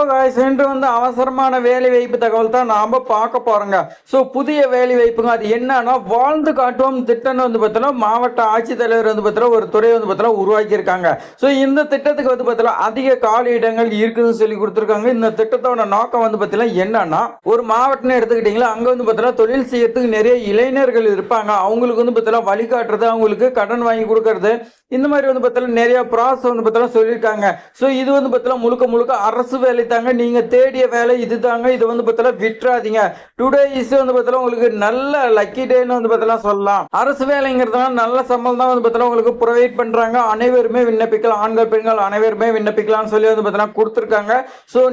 Guys, இன்று அவசரமான வேலைவாய்ப்பு தகவல் தான் நாம பார்க்க போறோங்க. புதிய வேலைவாய்ப்புங்க. அது என்னன்னா, வாழ்ந்து காட்டுவோம் திட்டம்னு பார்த்தீங்கன்னா மாவட்ட ஆட்சித்தலைவர் பார்த்தீங்கன்னா ஒரு துறை பார்த்தீங்கன்னா உருவாக்கி இருக்காங்க. இந்த திட்டத்துக்கு பார்த்தீங்கன்னா அதிக காலி இடங்கள் இருக்குதுன்னு சொல்லி கொடுத்துருக்காங்க. இந்த திட்டத்தோட நோக்கம் பார்த்தீங்கன்னா என்னன்னா, ஒரு மாவட்டம்னு எடுத்துக்கிட்டீங்களா, அங்க பார்த்தீங்கன்னா தொழில் செய்யறதுக்கு நிறைய இளைஞர்கள் இருப்பாங்க. அவங்களுக்கு பார்த்தீங்கன்னா வழிகாட்டுறது, அவங்களுக்கு கடன் வாங்கி கொடுக்கறது, இந்த மாதிரி பார்த்தீங்கன்னா நிறைய ப்ராசஸ் பார்த்தீங்கன்னா சொல்லியிருக்காங்க. இது பார்த்தீங்கன்னா முழுக்க முழுக்க அரசு வேலை தாங்க. நீங்க தேடிய வேலை இதுதாங்க. இது பார்த்தீங்கன்னா விட்டுறாதீங்க. டுடே இஸ் பார்த்தீங்கன்னா உங்களுக்கு நல்ல லக்கி டேன்னு பார்த்தீங்கன்னா சொல்லலாம். அரசு வேலைங்கிறதுனால நல்ல சம்பளம் தான் பார்த்தீங்கன்னா உங்களுக்கு ப்ரொவைட் பண்றாங்க. அனைவருமே விண்ணப்பிக்கலாம். ஆண்கள் பெண்கள் அனைவருமே விண்ணப்பிக்கலாம்னு சொல்லி பார்த்தீங்கன்னா கொடுத்துருக்காங்க.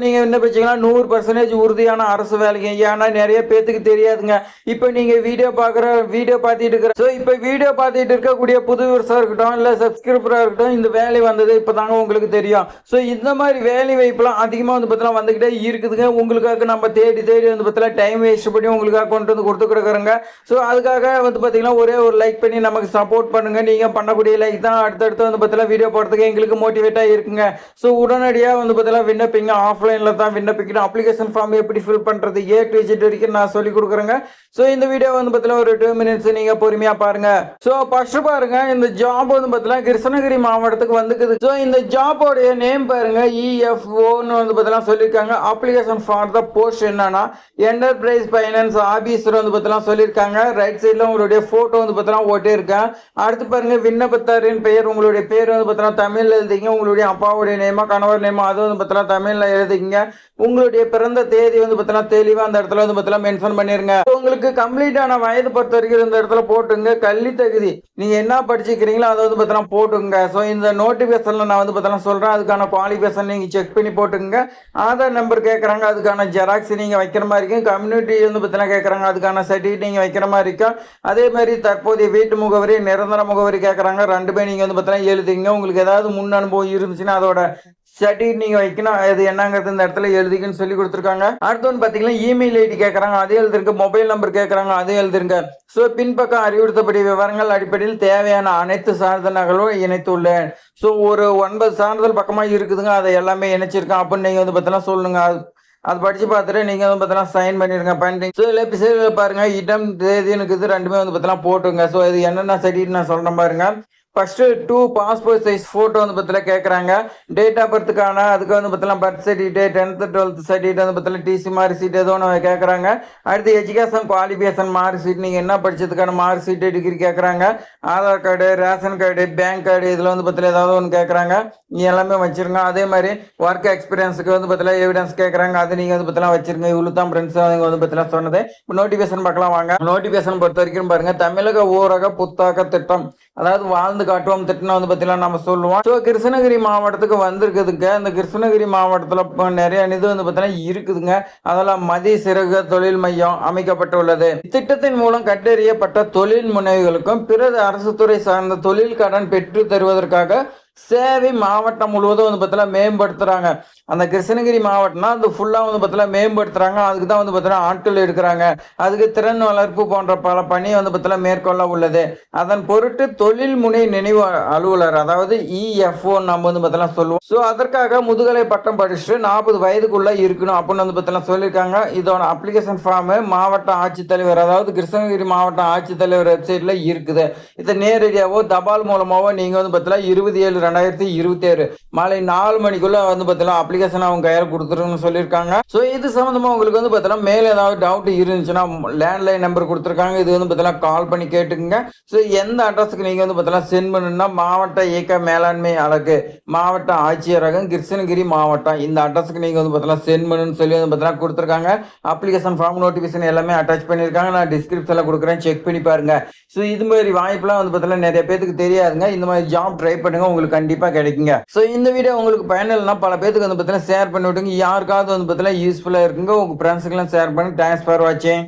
நீங்க விண்ணப்பிச்சீங்கன்னா 100% உறுதியான அரசு வேலைங்க. ஏன்னா நிறைய பேத்துக்கு தெரியாதுங்க. இப்போ நீங்க வீடியோ பார்த்துட்டு இருக்கிற இப்போ வீடியோ பார்த்துட்டு இருக்கக்கூடிய புது விவசாயம் இருக்கட்டும், இல்ல சப்ஸ்கிரைபரா இருக்கட்டும், இந்த வேலை வந்தது இப்பதாங்க உங்களுக்கு தெரியும். இந்த மாதிரி வேலை வாய்ப்புலாம் அதிகமா பார்த்தீங்கன்னா வந்துகிட்டே இருக்குதுங்க. உங்களுக்காக நம்ம தேடி பார்த்தீங்கன்னா டைம் வேஸ்ட் பண்ணி உங்களுக்காக கொண்டு கொடுத்து கொடுக்குறோங்க. அதுக்காக பார்த்தீங்கன்னா ஒரே ஒரு லைக் பண்ணி நமக்கு சப்போர்ட் பண்ணுங்க. நீங்க பண்ணக்கூடிய லைக் தான் அடுத்தடுத்து பார்த்தீங்கன்னா வீடியோ போடுறதுக்கு எங்களுக்கு மோட்டிவேட்டா இருக்குங்க. உடனடியாக பார்த்தீங்கன்னா விண்ணப்பிங்க. ஆஃப்லைன்ல தான் விண்ணப்பிக்கணும். அப்ளிகேஷன் ஃபார்ம் எப்படி ஃபில் பண்றது A to Z வரைக்கும் நான் சொல்லி கொடுக்குறேங்க. இந்த வீடியோ பார்த்தீங்கன்னா ஒரு 2 மினிட்ஸ் நீங்க பொறுமையா பாருங்க. ஃபர்ஸ்ட் பாருங்க, இந்த ஜாப் பார்த்தீங்கன்னா கிருஷ்ணகிரி மாவட்டத்துக்கு வந்துக்குது. இந்த ஜாபோடைய நேம் பாருங்க, EFOன்னு பார்த்தீங்கன்னா சொல்லியிருக்காங்க. அப்ளிகேஷன் ஃபார் த போஸ்ட் என்னன்னா என்டர்பிரைஸ் ஃபைனான்ஸ் ஆபீசர் பார்த்தீங்கன்னா சொல்லியிருக்காங்க. ரைட் சைட்ல உங்களுடைய போட்டோ பார்த்தீங்கன்னா ஓட்டே இருக்கேன். அடுத்து பாருங்க, விண்ணப்பத்தாரின் பெயர், உங்களுடைய பேர் பார்த்தீங்கன்னா தமிழ்ல எழுதிங்க. உங்களுடைய அப்பாவுடைய நேமா கணவர் நேமா அது பார்த்தீங்கன்னா தமிழ்ல எழுதிங்க. உங்களுடைய பிறந்த தேதி பார்த்தீங்கன்னா தெளிவா அந்த இடத்துல பார்த்தீங்கன்னா மென்ஷன் பண்ணிருங்க. உங்களுக்கு கம்ப்ளீட்டான வயது பொறுத்த வரைக்கும் இந்த இடத்துல போட்டுங்க. கல்வி தகுதி நீங்க என்ன படிச்சுக்கிறீங்களோ அதை பார்த்தீங்கன்னா போட்டுங்க. இந்த நோட்டிபிகேஷன்ல நான் பார்த்தீங்கன்னா சொல்றேன். அதுக்கான குவாலிஃபிகேஷன் நீங்க செக் பண்ணி போட்டுங்க. ஆதார் நம்பர் கேட்கறாங்க, அதுக்கான ஜெராக்ஸ் நீங்க வைக்கிற மாதிரி இருக்கும். கம்யூனிட்டி பார்த்தீங்கன்னா கேட்கறாங்க, அதுக்கான சர்டிஃபிகேட் நீங்க வைக்கிற மாதிரி இருக்கும். அதே மாதிரி தற்போதைய வீட்டு முகவரி, நிரந்தர முகவரி கேட்கறாங்க. ரெண்டுமே நீங்க பார்த்தீங்கன்னா எழுதிங்க. உங்களுக்கு ஏதாவது முன் அனுபவம் இருந்துச்சுன்னா அதோட சர்டிஃபிகேட் நீங்க வைக்கணும். அது என்னங்கிறது இந்த இடத்துல எழுதிக்கன்னு சொல்லி கொடுத்துருக்காங்க. அடுத்து பாத்தீங்கன்னா இமெயில் ஐடி கேட்கறாங்க, அதே எழுதிருங்க. மொபைல் நம்பர் கேட்கறாங்க, அதே எழுதிருங்க. பின்பக்கம் அறிவுறுத்தப்படிய விவரங்கள் அடிப்படையில் தேவையான அனைத்து சான்றிதழ்களும் இணைத்துள்ளேன். ஒரு 9 சான்றிதழ் பக்கமா இருக்குதுங்க. அதை எல்லாமே இணைச்சிருக்கேன் அப்படின்னு நீங்க பார்த்தீங்கன்னா சொல்லுங்க. அது படிச்சு பார்த்துட்டு நீங்க பார்த்தீங்கன்னா சைன் பண்ணிருங்க. பண்ணிட்டு பாருங்க, இடம் தேதி இருக்குது ரெண்டுமே பார்த்தீங்கன்னா போட்டுங்க. இது என்னென்ன சர்டிஃபிகேட் நான் சொல்றேன் பாருங்க. ஃபர்ஸ்ட் 2 பாஸ்போர்ட் சைஸ் போட்டோ பார்த்தீங்கன்னா கேட்கறாங்க. டேட் ஆஃப் பர்த்துக்கான அதுக்கு பார்த்தீங்கன்னா birth certificate, 10th 12th certificate பார்த்தீங்கன்னா டிசி மார்க் ஷீட் ஏதோ ஒன்று கேட்கறாங்க. அடுத்து எஜுகேஷன் குவாலிஃபிகேஷன் மார்க் ஷீட், நீங்க என்ன படிச்சதுக்கான மார்க் ஷீட், டிகிரி கேட்கறாங்க. Aadhaar card, ration card, bank card, இதுல பார்த்தீங்கன்னா ஏதாவது ஒன்று கேட்கறாங்க. நீ எல்லாமே வச்சிருங்க. அதே மாதிரி ஒர்க் எக்ஸ்பீரியன்ஸுக்கு பார்த்தீங்கன்னா எவிடன்ஸ் கேட்கறாங்க. அது நீங்க பார்த்தீங்கன்னா வச்சிருங்க. இவ்வளவு தான் ஃப்ரெண்ட்ஸ் பார்த்தீங்கன்னா சொன்னது. நோட்டிபிகேஷன் பார்க்கலாம் வாங்க. நோட்டிபிகேஷன் பொறுத்த வரைக்கும் பாருங்க, தமிழக ஊரக புத்தாக்க திட்டம், அதாவது வாழ்ந்து காட்டுவோம் திட்டம் பார்த்தீங்கன்னா நம்ம சொல்லுவோம். கிருஷ்ணகிரி மாவட்டத்துக்கு வந்திருக்குதுங்க. இந்த கிருஷ்ணகிரி மாவட்டத்துல நிறைய இது பார்த்தீங்கன்னா இருக்குதுங்க. அதெல்லாம் மதிய சிறகு தொழில் மையம் அமைக்கப்பட்டுள்ளது. திட்டத்தின் மூலம் கண்டறியப்பட்ட தொழில் முனைவுகளுக்கும் பிற அரசு துறை சார்ந்த தொழில் கடன் பெற்று தருவதற்காக சேவை மாவட்டம் முழுவதும் பார்த்தீங்கன்னா மேம்படுத்துறாங்க. அந்த கிருஷ்ணகிரி மாவட்டம்னா அது ஃபுல்லா பார்த்தீங்கன்னா மேம்படுத்துறாங்க. அதுக்கு தான் பார்த்தீங்கன்னா ஆட்கள் எடுக்கிறாங்க. அதுக்கு திறன் வளர்ப்பு போன்ற பல பணி பார்த்தீங்கன்னா மேற்கொள்ள உள்ளது. அதன் பொருட்டு தொழில் முனை நினைவு அலுவலர், அதாவது EFO நம்ம பார்த்தீங்கன்னா சொல்லுவோம். அதற்காக முதுகலை பட்டம் படிச்சுட்டு 40 வயதுக்குள்ள இருக்கணும் அப்படின்னு பார்த்தீங்கன்னா சொல்லியிருக்காங்க. இதோட அப்ளிகேஷன் ஃபார்ம் மாவட்ட ஆட்சித்தலைவர், அதாவது கிருஷ்ணகிரி மாவட்ட ஆட்சித்தலைவர் வெப்சைட்ல இருக்குது. இதை நேரடியாவோ தபால் மூலமாவோ நீங்க பார்த்தீங்கன்னா 27/2027 மாலை 4 மணிக்குள்ள பார்த்தீங்கன்னா அப்ளிகேஷன் அவங்க கையில் கொடுத்துருன்னு சொல்லியிருக்காங்க. இது சம்பந்தமா உங்களுக்கு பார்த்தீங்கன்னா மேல ஏதாவது டவுட் இருந்துச்சுன்னா லேண்ட்லைன் நம்பர் கொடுத்துருக்காங்க. இது பார்த்தீங்கன்னா கால் பண்ணி கேட்டுக்குங்க. எந்த அட்ரஸுக்கு நீங்க பார்த்தீங்கன்னா சென்ட் பண்ணணும்னா மாவட்ட இயக்க மேலாண்மை அலகு, மாவட்ட ஆட்சியரகம், கிருஷ்ணகிரி மாவட்டம், இந்த அட்ரஸுக்கு நீங்க பார்த்தீங்கன்னா சென்ட் பண்ணணும்னு சொல்லி பார்த்தீங்கன்னா கொடுத்துருக்காங்க. அப்ளிகேஷன் ஃபார்ம், நோட்டிபிகேஷன் எல்லாமே அட்டாச் பண்ணியிருக்காங்க. நான் டிஸ்கிரிப்ஷன்ல கொடுக்குறேன், செக் பண்ணி பாருங்க. இது மாதிரி வாய்ப்புலாம் பார்த்தீங்கன்னா நிறைய பேருக்கு தெரியாதுங்க. இந்த மாதிரி ஜாப் ட்ரை பண்ணுங்க, உங்களுக்கு கண்டிப்பா கிடைக்குங்க. இந்த வீடியோ உங்களுக்கு பயனில்லைனா பல பேருக்கு பார்த்தீங்கன்னா ஷேர் பண்ணி விட்டுங்க. யாருக்காவது பார்த்தீங்கன்னா யூஸ்ஃபுல்லா இருக்குங்க. உங்க ஃப்ரெண்ட்ஸுக்கெல்லாம் ஷேர் பண்ணி. தேங்க்ஸ் ஃபார் வாட்சிங்.